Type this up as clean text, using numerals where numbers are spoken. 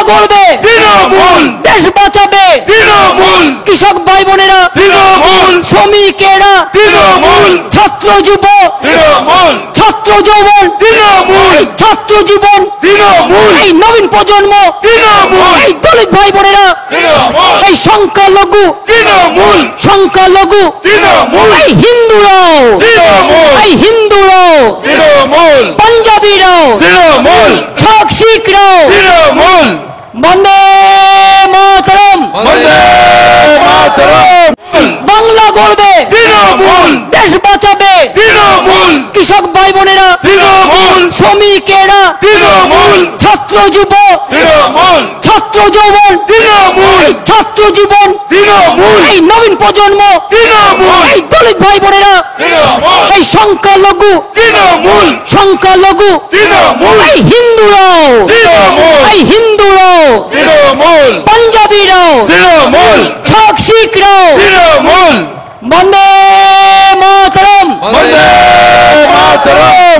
গড়বে তৃণমূল, দেশ বাঁচাবে তৃণমূল, কৃষক ভাই বোনেরা তৃণমূল, শ্রমিকেরা তৃণমূল, ছাত্র যুব তৃণমূল, ছাত্র যৌবন তৃণমূল, ছাত্র জীবন তৃণমূল, এই নবীন প্রজন্ম তৃণমূল, এই দলিত ভাই বোনেরা তৃণমূল, এই সংখ্যালঘু তৃণমূল, সংখ্যালঘু তৃণমূল, এই হিন্দুরাও তৃণমূল, এই হিন্দুরাও তৃণমূল, পাঞ্জাবিরাও তৃণমূল, সব শিখরাও তৃণমূল, বন্দে মাতরম বন্দে মাতরম, বাংলা গড়বে তৃণমূল, দেশ বাঁচাবে তৃণমূল, কৃষক ভাই বোনেরা তৃণমূল, শ্রমিকেরা তৃণমূল, ছাত্র যুব তৃণমূল, ছাত্র যৌবন তৃণমূল, ছাত্র জীবন তৃণমূল, এই নবীন প্রজন্ম তৃণমূল, এই দলিত ভাই বোনেরা তৃণমূল, এই সংখ্যালঘু তৃণমূল, সংখ্যালঘু তৃণমূল, এই হিন্দুরাও তৃণমূল, এই হিন্দুরাও তৃণমূল, পাঞ্জাবিরাও তৃণমূল, সব শিখরাও তৃণমূল, বন্দে মাতরম বন্দে মাতরম।